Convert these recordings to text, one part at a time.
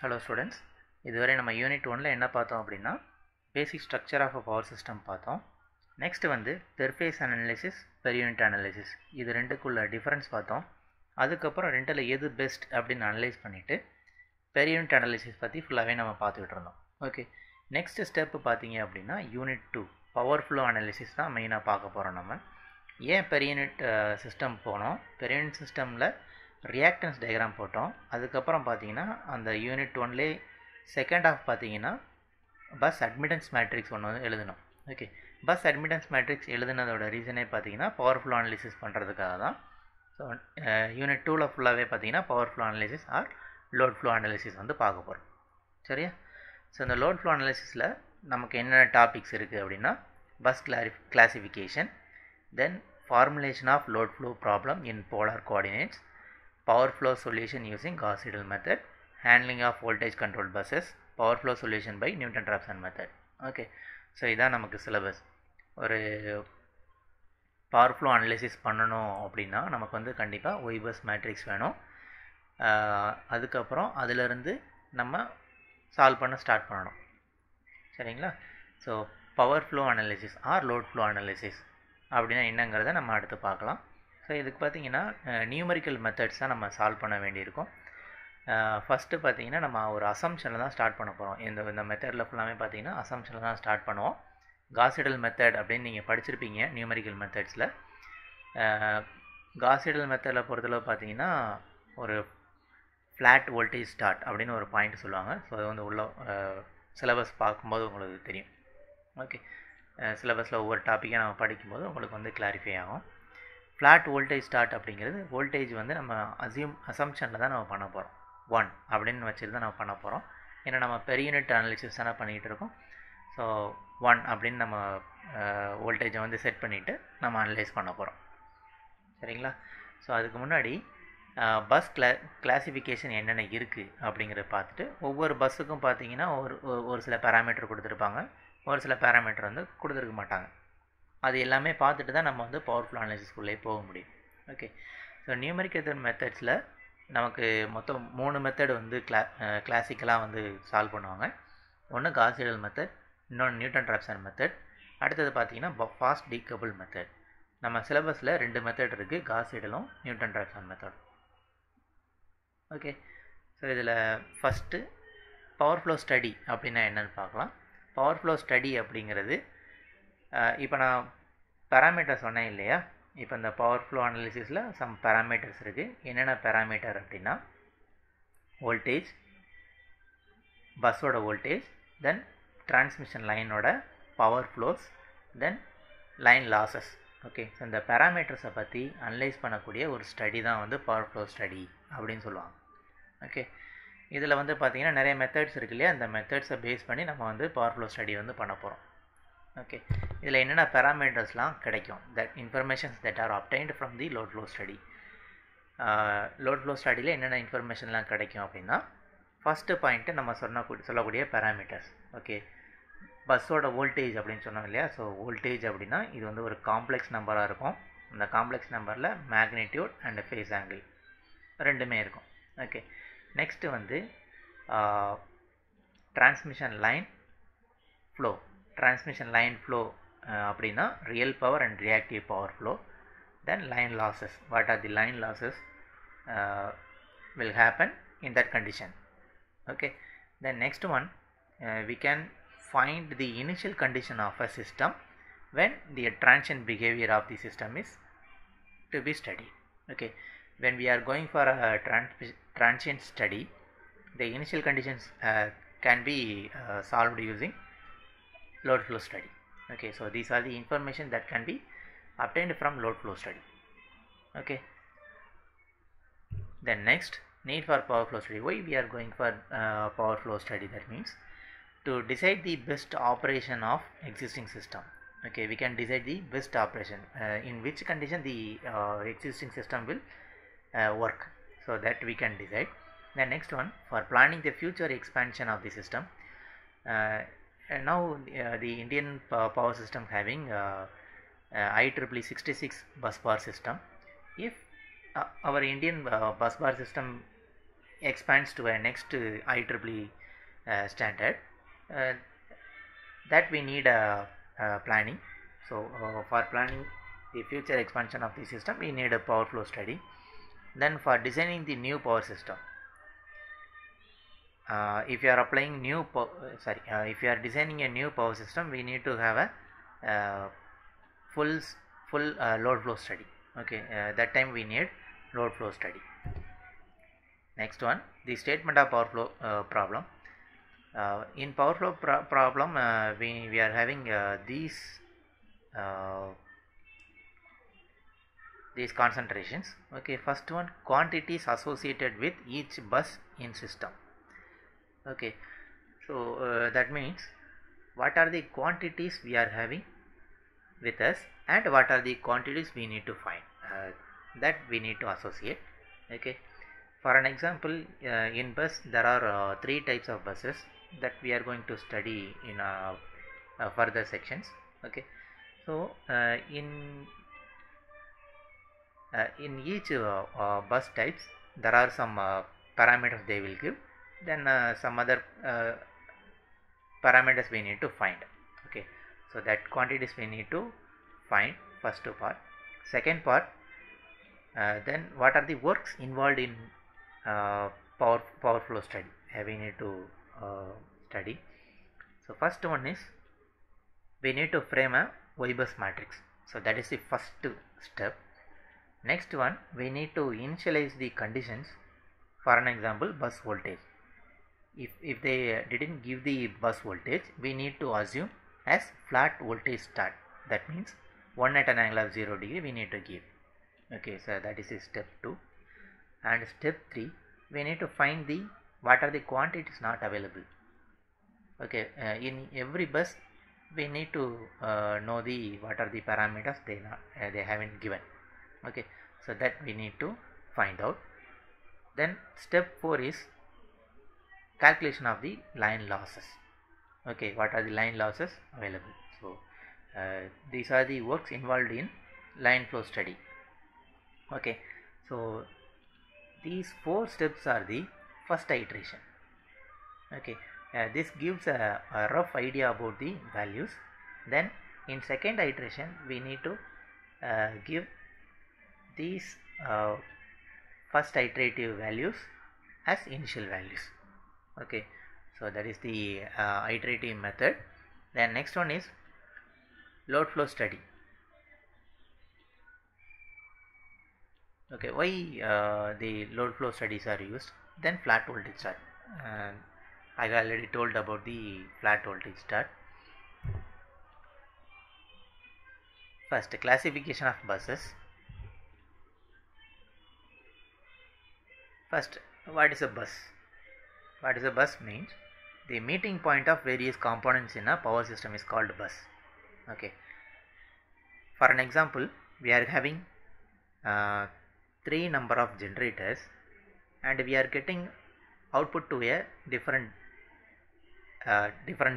Hello students, இதுவரை நம்ம unit 1ல என்ன பார்த்தோம் அப்படின்னா basic structure of a power system பார்த்தோம். நெக்ஸ்ட் வந்து per phase analysis, per unit analysis இது ரெண்டுக்குள்ள டிஃபரன்ஸ் பார்த்தோம். அதுக்கப்புறம் ரெண்டில் எது பெஸ்ட் அப்படின்னு அனலைஸ் பண்ணிவிட்டு பெர் யூனிட் அனாலிசிஸ் பற்றி ஃபுல்லாகவே நம்ம பார்த்துக்கிட்டு இருந்தோம். ஓகே, நெக்ஸ்ட் ஸ்டெப்பு பார்த்தீங்க அப்படின்னா யூனிட் 2 பவர் ஃப்ளோ அனாலிசிஸ் தான் மெயினாக பார்க்க போகிறோம். நம்ம ஏன் பெர் யூனிட் சிஸ்டம் போனோம், பெர் யூனிட் சிஸ்டமில் ரியாக்டன்ஸ் டயக்ராம் போட்டோம். அதுக்கப்புறம் பார்த்தீங்கன்னா அந்த யூனிட் 1லே செகண்ட் ஆஃப் பார்த்தீங்கன்னா பஸ் அட்மிட்டன்ஸ் மேட்ரிக்ஸ் ஒன்று வந்து எழுதணும். ஓகே, பஸ் அட்மிட்டன்ஸ் மேட்ரிக்ஸ் எழுதுனதோட ரீசனே பார்த்தீங்கன்னா பவர் ஃப்ளோ அனாலிசிஸ் பண்ணுறதுக்காக தான். ஸோ யூனிட் 2ல் ஃபுல்லாகவே பார்த்தீங்கன்னா power flow analysis or load flow analysis வந்து பார்க்க போகிறோம். சரியா? ஸோ இந்த லோட் ஃப்ளோ அனாலிசிஸில் நமக்கு என்னென்ன டாபிக்ஸ் இருக்குது அப்படின்னா bus classification, then formulation of load flow problem in polar coordinates, power flow solution using Gauss-Seidel method, handling of voltage controlled buses, power flow solution by Newton-Raphson method. Okay, so இதான் நமக்கு syllabus. ஒரு power flow analysis பண்ணணும் அப்படின்னா நமக்கு வந்து கண்டிப்பாக Y bus matrix வேணும். அதுக்கப்புறம் அதிலிருந்து நம்ம சால்வ் பண்ண ஸ்டார்ட் பண்ணணும். சரிங்களா? So power flow analysis or load flow analysis அப்படின்னா என்னங்கிறத நம்ம அடுத்து பார்க்கலாம். ஸோ இதுக்கு பார்த்தீங்கன்னா நியூமரிக்கல் மெத்தட்ஸ் தான் நம்ம சால்வ் பண்ண வேண்டியிருக்கும். ஃபஸ்ட்டு பார்த்தீங்கன்னா நம்ம ஒரு அசம்ஷனில் தான் ஸ்டார்ட் பண்ண போகிறோம். இந்த மெத்தடில் ஃபுல்லாமே பார்த்தீங்கன்னா அசம்ஷனில் தான் ஸ்டார்ட் பண்ணுவோம். காஸ்-சீடல் மெத்தட் அப்படின்னு நீங்கள் படிச்சிருப்பீங்க நியூமரிக்கல் மெத்தட்ஸில். காஸ்-சீடல் மெத்தடில் பொறுத்தளவு பார்த்தீங்கன்னா ஒரு ஃப்ளாட் வோல்டேஜ் ஸ்டார்ட் அப்படின்னு ஒரு பாயிண்ட் சொல்லுவாங்க. ஸோ அது வந்து உள்ள சிலபஸ் பார்க்கும்போது உங்களுக்கு தெரியும். ஓகே, சிலபஸில் ஒவ்வொரு டாப்பிக்காக நம்ம படிக்கும்போது உங்களுக்கு வந்து கிளாரிஃபை ஆகும். ஃப்ளாட் வோல்டேஜ் ஸ்டார்ட் அப்படிங்கிறது வோல்டேஜ் வந்து நம்ம அசம்ஷனில் தான் நம்ம பண்ண போகிறோம். 1 அப்படின்னு வச்சுட்டு தான் நம்ம பண்ண போகிறோம். ஏன்னா நம்ம பெர் யூனிட் அனாலிசிஸ் தானே பண்ணிகிட்டு இருக்கோம். ஸோ 1 அப்படின்னு நம்ம வோல்டேஜை வந்து செட் பண்ணிவிட்டு நம்ம அனலைஸ் பண்ண போகிறோம். சரிங்களா? ஸோ அதுக்கு முன்னாடி பஸ் கிளாசிஃபிகேஷன் என்னென்ன இருக்குது அப்படிங்கிறத பார்த்துட்டு ஒவ்வொரு பஸ்ஸுக்கும் பார்த்தீங்கன்னா ஒரு சில பேராமீட்டர் கொடுத்துருப்பாங்க, ஒரு சில பேராமீட்டர் வந்து கொடுத்துருக்க மாட்டாங்க. அது எல்லாமே பார்த்துட்டு தான் நம்ம வந்து பவர் ஃப்ளோ அனாலிசிஸ்க்குள்ளே போக முடியும். ஓகே, ஸோ நியூமரிக்கல் மெத்தட்ஸில் நமக்கு மொத்தம் 3 மெத்தட் வந்து கிளாசிக்கலாக வந்து சால்வ் பண்ணுவாங்க. ஒன்று காஸ்-சீடல் மெத்தட், இன்னொன்று நியூட்டன்-ராப்சன் மெத்தட், அடுத்தது பார்த்தீங்கன்னா ஃபாஸ்ட் டீகப்பிள் மெத்தட். நம்ம சிலபஸில் 2 மெத்தட் இருக்குது, காஸ்-சீடலும் நியூட்டன்-ராப்சன் மெத்தட். ஓகே, ஸோ இதில் ஃபஸ்ட்டு பவர் ஃப்ளோ ஸ்டடி அப்படின்னா என்னென்னு பார்க்கலாம். பவர் ஃப்ளோ ஸ்டடி அப்படிங்கிறது இப்போ நான் பேராமீட்டர் சொன்னேன் இல்லையா? இப்போ இந்த பவர் ஃப்ளோ அனாலிசிஸில் சம் பேராமீட்டர்ஸ் இருக்குது. என்னென்ன பேராமீட்டர் அப்படின்னா வோல்டேஜ், பஸ்ஸோட வோல்டேஜ், தென் டிரான்ஸ்மிஷன் லைனோட பவர் ஃப்ளோஸ், தென் லைன் லாஸஸ். ஓகே, ஸோ இந்த பேராமீட்டர்ஸை பற்றி அனலைஸ் பண்ணக்கூடிய ஒரு ஸ்டடி தான் வந்து பவர் ஃப்ளோ ஸ்டடி அப்படின்னு சொல்லுவாங்க. ஓகே, இதில் வந்து பார்த்திங்கன்னா நிறைய மெத்தட்ஸ் இருக்கு இல்லையா? அந்த மெத்தட்ஸை பேஸ் பண்ணி நம்ம வந்து பவர் ஃப்ளோ ஸ்டடி வந்து பண்ண போகிறோம். ஓகே, இதில் என்னென்ன பேராமீட்டர்ஸ்லாம் கிடைக்கும், that informations that are obtained from the load flow study. Load flow ஸ்டடியில் என்னென்ன இன்ஃபர்மேஷன்லாம் கிடைக்கும் அப்படின்னா ஃபஸ்ட்டு பாயிண்ட்டு நம்ம சொல்லக்கூடிய பேராமீட்டர்ஸ். ஓகே, பஸ்ஸோட வோல்டேஜ் அப்படின்னு சொன்னோம் இல்லையா? ஸோ வோல்டேஜ் அப்படின்னா இது வந்து ஒரு காம்ப்ளெக்ஸ் நம்பராக இருக்கும். அந்த காம்ப்ளெக்ஸ் நம்பரில் மேக்னிடியூட் அண்ட் ஃபேஸ் ஆங்கிள் ரெண்டுமே இருக்கும். ஓகே, நெக்ஸ்ட்டு வந்து transmission line flow. Transmission line flow அப்படின்னா real power and reactive power flow. Then line losses, what are the line losses will happen in that condition. Okay, then next one we can find the initial condition of a system when the transient behavior of the system is to be studied. Okay, when we are going for a transient study, the initial conditions can be solved using load flow study. Okay, so these are the information that can be obtained from load flow study. Okay, then next, need for power flow study. Why we are going for power flow study? That means to decide the best operation of existing system. Okay, we can decide the best operation in which condition the existing system will work, so that we can decide. The next one, for planning the future expansion of the system. And now the Indian power system having IEEE 66 bus bar system. If our Indian bus bar system expands to a next IEEE standard, that we need a planning. So for planning the future expansion of the system, we need a power flow study. Then for designing the new power system, if you are applying if you are designing a new power system, we need to have a full load flow study. Okay, that time we need load flow study. Next one, the statement of power flow problem. In power flow problem, we are having these concentrations. Okay, first one, quantities associated with each bus in system. Okay, so that means what are the quantities we are having with us and what are the quantities we need to find, that we need to associate. Okay, for an example, in bus there are 3 types of buses that we are going to study in further sections. Okay, so in each bus types there are some parameters they will give, then some other parameters we need to find. Okay, so that quantities we need to find, first part. Second part, then what are the works involved in power flow study, we need to study. So first one is we need to frame a Y bus matrix, so that is the first step. Next one, we need to initialize the conditions. For an example, bus voltage. If they didn't give the bus voltage, we need to assume as flat voltage start. That means 1 at an angle of 0 degree we need to give. Okay, so that is step 2. And step 3, we need to find the what are the quantities not available. Okay, in every bus we need to know the what are the parameters they haven't given. Okay, so that we need to find out. Then step 4 is calculation of the line losses. Okay, what are the line losses available? So these are the works involved in line flow study. Okay, so these 4 steps are the first iteration. Okay, this gives a rough idea about the values. Then in second iteration we need to give these first iterative values as initial values. Okay, so that is the iterative method. Then next one is load flow study. Okay, why the load flow studies are used? Then flat voltage start. I already told about the flat voltage start. First, classification of buses. First, what is a bus? What is a bus means the meeting point of various components in a power system is called bus. Okay, for an example, we are having 3 number of generators and we are getting output to a different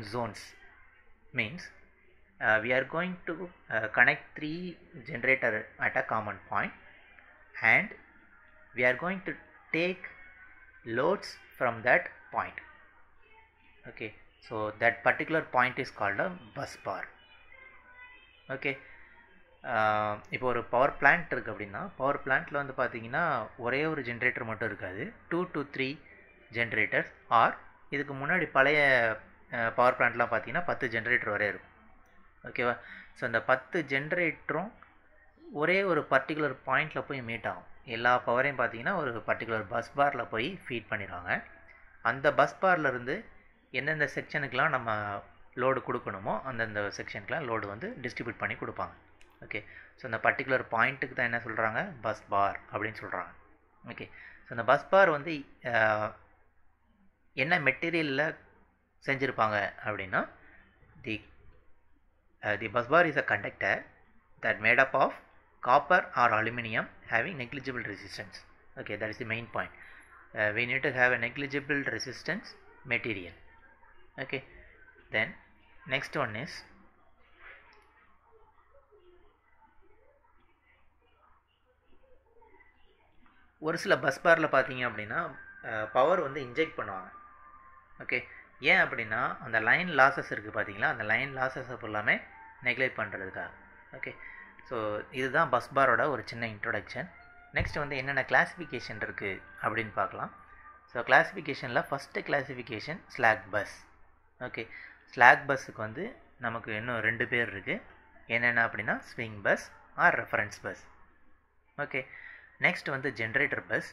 zones. Means we are going to connect 3 generator at a common point and we are going to take loads from that point. Okay, so that particular point is called a bus bar. Okay, இப்போ ஒரு power plant இருக்குது அப்படின்னா power பிளான்ட்டில் வந்து பார்த்தீங்கன்னா ஒரே ஒரு generator மட்டும் இருக்காது, 2 to 3 ஜென்ரேட்டர்ஸ். ஆர் இதுக்கு முன்னாடி பழைய பவர் பிளான்ட்லாம் பார்த்தீங்கன்னா 10 ஜென்ரேட்டர் வரை இருக்கும். ஓகேவா, ஸோ அந்த 10 ஜென்ரேட்டரும் ஒரே ஒரு பர்டிகுலர் பாயிண்டில் போய் மீட் ஆகும். எல்லா பவரையும் பார்த்தீங்கன்னா ஒரு பர்டிகுலர் பஸ் பாரில் போய் ஃபீட் பண்ணிடுவாங்க. அந்த பஸ் பார்லேருந்து எந்தெந்த செக்ஷனுக்கெலாம் நம்ம லோடு கொடுக்கணுமோ அந்தந்த செக்ஷனுக்கெலாம் லோடு வந்து டிஸ்ட்ரிபியூட் பண்ணி கொடுப்பாங்க. ஓகே, ஸோ அந்த பர்டிகுலர் பாயிண்ட்டுக்கு தான் என்ன சொல்கிறாங்க, பஸ் பார் அப்படின்னு சொல்கிறாங்க. ஓகே, ஸோ அந்த பஸ் பார் வந்து என்ன மெட்டீரியலில் செஞ்சுருப்பாங்க அப்படின்னா the bus bar is a conductor that made up of copper or aluminum having negligible resistance. Okay, that is the main point. We need to have a negligible resistance material. Okay, then next one is ஒரு சில bus பாரில் பார்த்தீங்க அப்படின்னா power வந்து inject பண்ணுவாங்க. Okay, ஏன் அப்படின்னா அந்த லைன் லாஸஸ் இருக்குது பார்த்தீங்களா, அந்த லைன் லாஸஸை ஃபுல்லாமே நெக்லெக்ட் பண்ணுறதுக்காக. ஓகே, ஸோ இதுதான் பஸ் பாரோட ஒரு சின்ன இன்ட்ரொடக்ஷன். நெக்ஸ்ட் வந்து என்னென்ன கிளாஸிஃபிகேஷன் இருக்குது அப்படின்னு பார்க்கலாம். ஸோ கிளாஸிஃபிகேஷனில் first classification slack bus. Okay, slack பஸ்ஸுக்கு வந்து நமக்கு இன்னும் 2 பேர் இருக்குது. என்னென்ன அப்படின்னா swing bus or reference bus. Okay, next வந்து ஜென்ரேட்டர் பஸ்.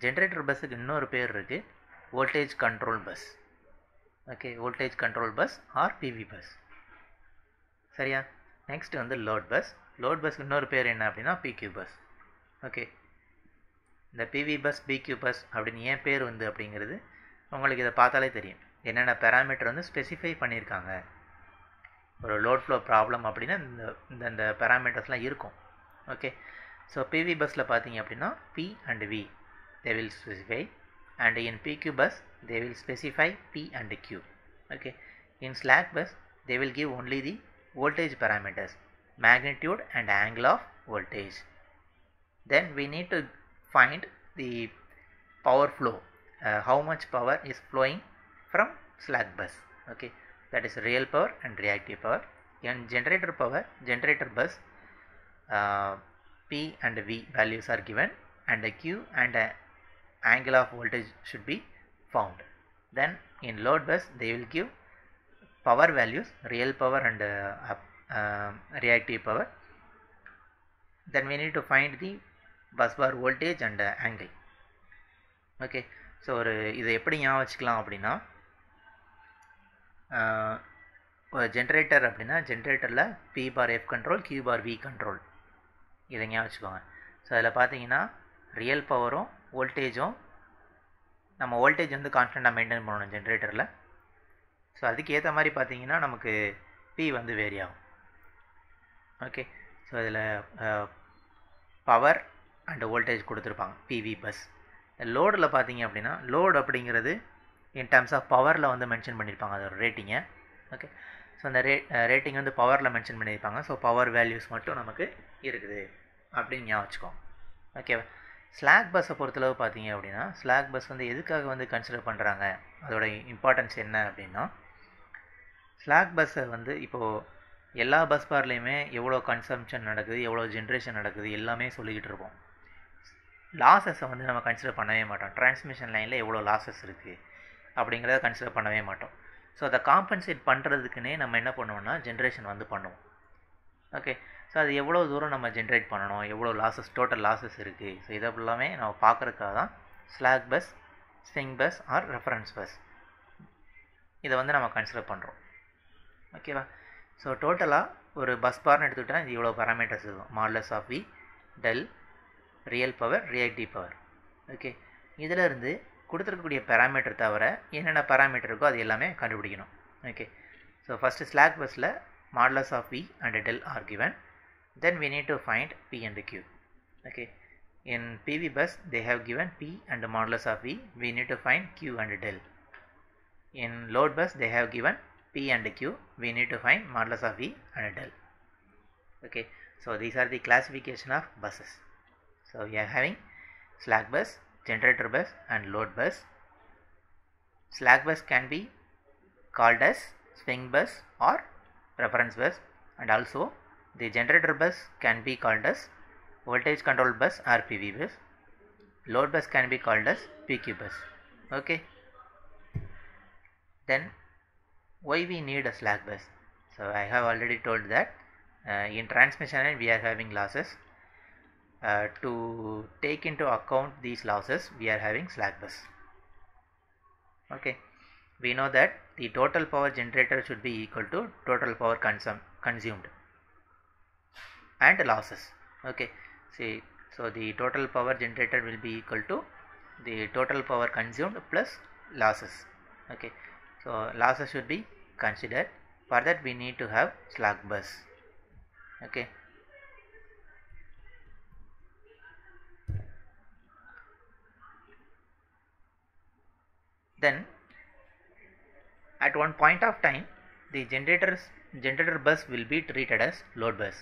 ஜென்ரேட்டர் பஸ்ஸுக்கு இன்னொரு பேர் இருக்குது, voltage control bus. Okay, voltage control bus or PV bus. சரியா? நெக்ஸ்ட் வந்து லோட் பஸ். லோட் பஸ்க்கு இன்னொரு பேர் என்ன அப்படின்னா பிக்யூ பஸ். ஓகே, இந்த பிவி பஸ் பிக்யூ பஸ் அப்படின்னு ஏன் பேர் வந்து அப்படிங்கிறது உங்களுக்கு இதை பார்த்தாலே தெரியும். என்னென்ன பேராமீட்டர் வந்து ஸ்பெசிஃபை பண்ணியிருக்காங்க. ஒரு லோட் ஃப்ளோ ப்ராப்ளம் அப்படின்னா இந்த பேராமீட்டர்ஸ்லாம் இருக்கும். ஓகே, ஸோ பிவி பஸ்ஸில் பார்த்தீங்க அப்படின்னா P and V they will specify, and in PQ bus they will specify P and Q. Okay, in slack bus they will give only the voltage parameters, magnitude and angle of voltage. Then we need to find the power flow, how much power is flowing from slack bus. Okay, that is real power and reactive power. In generator power, generator bus, P and V values are given, and the Q and angle of voltage should be found. Then in load bus they will give power values, real power and reactive power. Then we need to find the bus bar voltage and angle. Okay, so ஒரு இதை எப்படி ஞாபகம் வச்சுக்கலாம் அப்படின்னா, ஒரு generator அப்படின்னா ஜென்ரேட்டரில் P bar F control, Q bar V control, இதை ஞாபகம் வச்சுக்கோங்க. ஸோ அதில் பார்த்தீங்கன்னா ரியல் பவரும் வோல்டேஜும், நம்ம வோல்டேஜ் வந்து கான்ஸ்டண்ட்டாக மெயின்டைன் பண்ணணும் ஜென்ரேட்டரில். ஸோ அதுக்கு ஏற்ற மாதிரி பார்த்தீங்கன்னா நமக்கு பி வந்து வேரி ஆகும். ஓகே, ஸோ இதில் பவர் அண்ட் வோல்டேஜ் கொடுத்துருப்பாங்க பிவி பஸ். லோடில் பார்த்தீங்க அப்படின்னா லோடு அப்படிங்கிறது இன் டர்ம்ஸ் ஆஃப் பவரில் வந்து மென்ஷன் பண்ணியிருப்பாங்க அதோட ரேட்டிங்கை. ஓகே, ஸோ அந்த ரேட்டிங் வந்து பவரில் மென்ஷன் பண்ணியிருப்பாங்க. ஸோ பவர் வேல்யூஸ் மட்டும் நமக்கு இருக்குது அப்படின்னு ஞாபகம் வச்சுக்கோங்க. ஓகேவா? ஸ்லாக் பஸ்ஸை பொறுத்தளவு பார்த்தீங்க அப்படின்னா, ஸ்லாக் பஸ் வந்து எதுக்காக வந்து கன்சிடர் பண்ணுறாங்க, அதோட இம்பார்ட்டன்ஸ் என்ன அப்படின்னா, ஸ்லாக் பஸ்ஸை வந்து இப்போது எல்லா பஸ் பார்லேயுமே எவ்வளோ கன்சம்ஷன் நடக்குது, எவ்வளோ ஜென்ரேஷன் நடக்குது எல்லாமே சொல்லிக்கிட்டு இருப்போம். லாஸஸை வந்து நம்ம கன்சிடர் பண்ணவே மாட்டோம். டிரான்ஸ்மிஷன் லைனில் எவ்வளோ லாஸஸ் இருக்குது அப்படிங்கிறத கன்சிடர் பண்ணவே மாட்டோம். ஸோ அதை காம்பன்சேட் பண்ணுறதுக்குன்னே நம்ம என்ன பண்ணுவோம்னா ஜென்ரேஷன் வந்து பண்ணுவோம். ஓகே, ஸோ அது எவ்வளோ தூரம் நம்ம ஜென்ரேட் பண்ணணும், எவ்வளோ லாஸஸ், டோட்டல் லாஸஸ் இருக்குது, ஸோ இதை ஃபுல்லாமே நம்ம பார்க்குறதுக்காக தான் slack bus, swing bus or reference bus இதை வந்து நம்ம கன்சிடர் பண்ணுறோம். ஓகேவா? ஸோ டோட்டலாக ஒரு பஸ் பார்னு எடுத்துக்கிட்டால் இது இவ்வளோ பேராமீட்டர்ஸ் இருக்கும். Modulus of V, del, real power, reactive power. Okay, இதிலிருந்து கொடுத்துருக்கக்கூடிய பேராமீட்டர் தவிர என்னென்ன பேராமீட்டர் இருக்கோ அது எல்லாமே கண்டுபிடிக்கணும். ஓகே, ஸோ ஃபஸ்ட்டு ஸ்லாக் பஸ்ஸில் modulus of V and del are given. Then we need to find P and Q. Okay, in PV bus they have given P and modulus of V. We need to find Q and del. In load bus they have given P and Q. We need to find modulus of V and del. Okay, so these are the classification of buses. So we are having slack bus, generator bus and load bus. Slack bus can be called as swing bus or reference bus, and also the generator bus can be called as voltage control bus or PV bus. Load bus can be called as PQ bus. Okay, then why we need a slack bus? So I have already told that in transmission line we are having losses. To take into account these losses we are having slack bus. Okay, we know that the total power generator should be equal to total power consumed and losses. Okay, see, so the total power generator will be equal to the total power consumed plus losses. Okay, so losses should be considered. For that we need to have slack bus. Okay, then at one point of time the generator bus will be treated as load bus.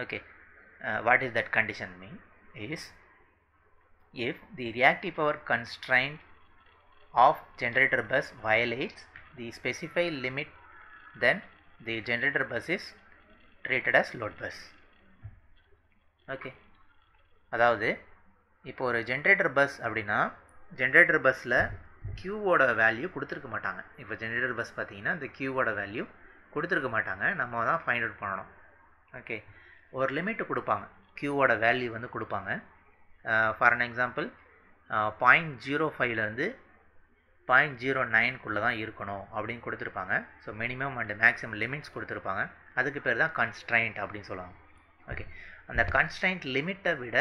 Okay, what is that condition mean is, if the reactive power constraint of generator bus violates the specified limit, then the generator bus is treated as load bus. Okay, அதாவது இப்போ ஒரு generator bus அப்படின்னா generator பஸ்ஸில் க்யூவோட value கொடுத்துருக்க மாட்டாங்க. இப்போ generator bus பார்த்தீங்கன்னா இந்த க்யூவோட வேல்யூ கொடுத்துருக்க மாட்டாங்க, நம்ம தான் ஃபைண்ட் அவுட் பண்ணணும். ஓகே, ஒரு லிமிட்டு கொடுப்பாங்க, க்யூவோட வேல்யூ வந்து கொடுப்பாங்க. ஃபார் அன் எக்ஸாம்பிள் 0.05லேருந்து 0.09க்குள்ளே தான் இருக்கணும் அப்படின்னு கொடுத்துருப்பாங்க. So minimum and maximum limits கொடுத்துருப்பாங்க. அதுக்கு பேர் தான் கன்ஸ்ட்ரைண்ட் அப்படின்னு சொல்லுவாங்க. ஓகே, அந்த கன்ஸ்ட்ரைண்ட் லிமிட்டை விட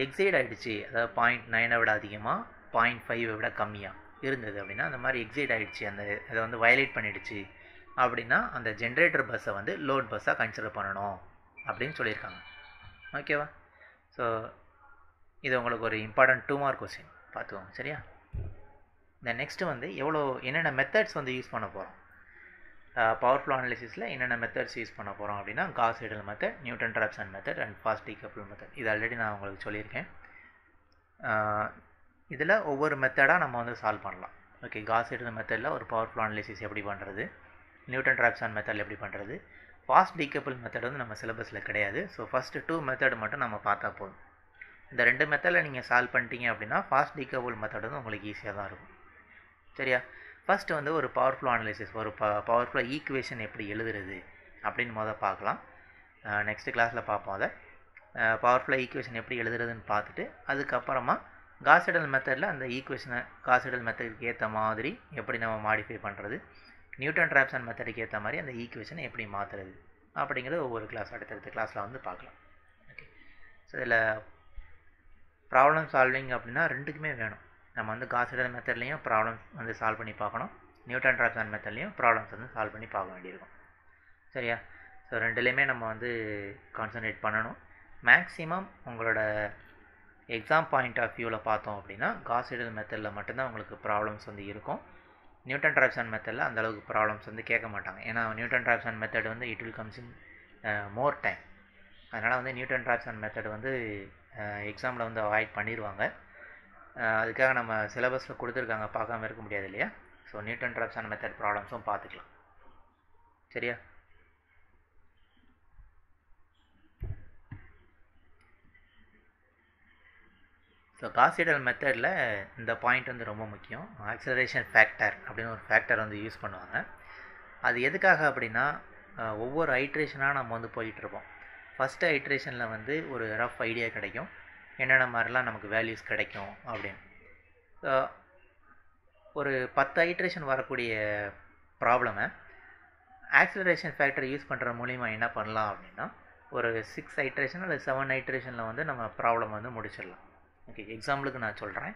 எக்ஸைட் ஆகிடுச்சு, அதாவது 0.9 விட அதிகமாக 0.5 விட கம்மியாக இருந்தது அப்படின்னா, அந்த மாதிரி எக்ஸைட் ஆகிடுச்சு, அந்த அதை வந்து வயலேட் பண்ணிடுச்சு அப்படின்னா அந்த ஜென்ரேட்டர் பஸ்ஸை வந்து லோட் பஸ்ஸாக கன்சிடர் பண்ணணும் அப்படின்னு சொல்லியிருக்காங்க. ஓகேவா? ஸோ இது உங்களுக்கு ஒரு இம்பார்ட்டன்ட் 2 மார்க் கொஸ்டின் பார்த்துக்கோங்க. சரியா? இந்த நெக்ஸ்ட்டு வந்து என்னென்ன மெத்தட்ஸ் வந்து யூஸ் பண்ண போகிறோம், பவர் ஃப்ளோ அனாலிசிஸில் என்னென்ன மெத்தட்ஸ் யூஸ் பண்ண போகிறோம் அப்படின்னா Gauss Seidel method, Newton Raphson method and fast decouple method. இது ஆல்ரெடி நான் உங்களுக்கு சொல்லியிருக்கேன். இதில் ஒவ்வொரு மெத்தடாக நம்ம வந்து சால்வ் பண்ணலாம். ஓகே, காஸ் சீடல் மெத்தடில் ஒரு பவர் ஃப்ளோ அனாலிசிஸ் எப்படி பண்ணுறது, நியூட்டன் ராப்சன் மெத்தடில் எப்படி பண்ணுறது, ஃபாஸ்ட் டீகப்பிள் மெத்தட் வந்து நம்ம சிலபஸில் கிடையாது. ஸோ ஃபஸ்ட்டு 2 மெத்தட் மட்டும் நம்ம பார்த்தா போதும். இந்த 2 மெத்தடில் நீங்கள் சால்வ் பண்ணிட்டீங்க அப்படின்னா ஃபாஸ்ட் டீகப்பிள் மெத்தட் வந்து உங்களுக்கு ஈஸியாக தான் இருக்கும். சரியா? ஃபஸ்ட்டு வந்து ஒரு பவர் ஃப்ளோ அனாலிசிஸ், ஒரு பவர் ஃப்ளோ ஈக்குவேஷன் எப்படி எழுதுறது அப்படின்னு பார்க்கலாம். நெக்ஸ்ட் கிளாஸில் பார்ப்போம். அதை பவர் ஃப்ளோ ஈக்குவேஷன் எப்படி எழுதுறதுன்னு பார்த்துட்டு அதுக்கப்புறமா காஸ் சீடல் மெத்தடில் அந்த ஈக்குவேஷனை காஸ் சீடல் மெத்தடுக்கு ஏற்ற மாதிரி எப்படி நம்ம மாடிஃபை பண்ணுறது, நியூட்டன் ராப்சன் மெத்தடுக்கு ஏற்ற மாதிரி அந்த ஈக்குவேஷனை எப்படி மாற்றுறது அப்படிங்கிறது ஒவ்வொரு கிளாஸ் அடுத்தடுத்த கிளாஸில் வந்து பார்க்கலாம். ஓகே, ஸோ இதில் ப்ராப்ளம் சால்விங் அப்படின்னா ரெண்டுக்குமே வேணும். நம்ம வந்து காஸ் சீடல் மெத்தட்லேயும் ப்ராப்ளம்ஸ் வந்து சால்வ் பண்ணி பார்க்கணும், நியூட்டன் ராப்சன் மெத்தட்லேயும் ப்ராப்ளம்ஸ் வந்து சால்வ் பண்ணி பார்க்க வேண்டியிருக்கும். சரியா? ஸோ ரெண்டுலேயுமே நம்ம வந்து கான்சன்ட்ரேட் பண்ணணும். மேக்ஸிமம் உங்களோட எக்ஸாம் பாயிண்ட் ஆஃப் வியூவில் பார்த்தோம் அப்படின்னா காஸ் சீடல் மெத்தடில் மட்டும்தான் உங்களுக்கு ப்ராப்ளம்ஸ் வந்து இருக்கும். நியூட்டன் ராப்சன் மெத்தடில் அந்தளவுக்கு ப்ராப்ளம்ஸ் வந்து கேட்க மாட்டாங்க. ஏன்னா நியூட்டன் ராப்சன் மெத்தட் வந்து it will comes in more time. அதனால் வந்து நியூட்டன் ராப்சன் மெத்தட் வந்து எக்ஸாமில் வந்து அவாய்ட் பண்ணிடுவாங்க. அதுக்காக நம்ம சிலபஸில் கொடுத்துருக்காங்க, பார்க்காம இருக்க முடியாது இல்லையா? ஸோ நியூட்டன் ராப்சன் மெத்தட் ப்ராப்ளம்ஸும் பார்த்துக்கலாம். சரியா? ஸோ காஸ் சீடல் மெத்தடில் இந்த பாயிண்ட் வந்து ரொம்ப முக்கியம். ஆக்சலரேஷன் ஃபேக்டர் அப்படின்னு ஒரு ஃபேக்டர் வந்து யூஸ் பண்ணுவாங்க. அது எதுக்காக அப்படின்னா ஒவ்வொரு ஐட்ரேஷனாக நம்ம வந்து போயிட்டுருப்போம். ஃபஸ்ட்டு ஐட்ரேஷனில் வந்து ஒரு ரஃப் ஐடியா கிடைக்கும், என்னென்ன மாதிரிலாம் நமக்கு வேல்யூஸ் கிடைக்கும் அப்படின்னு. ஒரு 10 ஐட்ரேஷன் வரக்கூடிய ப்ராப்ளமை ஆக்சலரேஷன் ஃபேக்டர் யூஸ் பண்ணுற மூலிமா என்ன பண்ணலாம் அப்படின்னா ஒரு 6 ஐட்ரேஷன் அல்லது 7 ஐட்ரேஷனில் வந்து நம்ம ப்ராப்ளம் வந்து முடிச்சிடலாம். ஓகே, எக்ஸாம்பிளுக்கு நான் சொல்கிறேன்.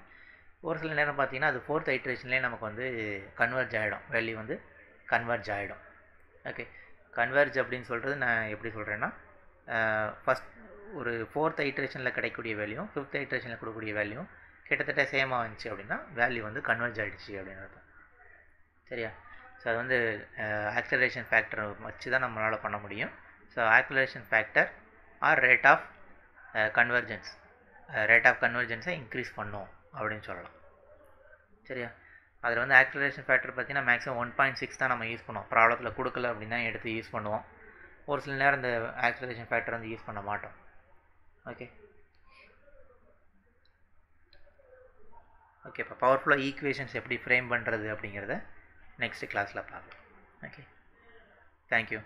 ஒரு சில நேரம் பார்த்தீங்கன்னா அது 4th ஐட்ரேஷன்லேயே நமக்கு வந்து கன்வெர்ஜ் ஆகிடும், வேல்யூ வந்து கன்வெர்ஜ் ஆகிடும். ஓகே, கன்வெர்ஜ் அப்படின்னு சொல்கிறது நான் எப்படி சொல்கிறேன்னா ஃபஸ்ட் ஒரு 4th ஐட்ரேஷனில் கிடைக்கக்கூடிய வேல்யூ 5th ஐட்ரேஷனில் கொடுக்கக்கூடிய வேல்யூ கிட்டத்தட்ட சேமாக வந்துச்சு அப்படின்னா வேல்யூ வந்து கன்வெர்ஜ் ஆகிடுச்சு அப்படின்னு அர்த்தம். சரியா? ஸோ அது வந்து ஆக்சலரேஷன் ஃபேக்டர் வச்சு தான் நம்மளால் பண்ண முடியும். So acceleration factor or rate of கன்வர்ஜென்ஸை இன்க்ரீஸ் பண்ணும் அப்படின்னு சொல்லலாம். சரியா? அதில் வந்து ஆக்சலரேஷன் ஃபேக்டர் பார்த்தீங்கன்னா மேக்ஸிமம் 1.6 தான் நம்ம யூஸ் பண்ணுவோம். ப்ராப்ளத்தில் கொடுக்கல அப்படின்னா எடுத்து யூஸ் பண்ணுவோம். ஒரு சில நேரம் இந்த ஆக்சலரேஷன் ஃபேக்டர் வந்து யூஸ் பண்ண மாட்டோம். ஓகே, இப்போ பவர் ஃப்ளோ ஈக்குவேஷன்ஸ் எப்படி ஃப்ரேம் பண்ணுறது அப்படிங்கிறத நெக்ஸ்ட் கிளாஸில் பார்க்கலாம். Okay, thank you.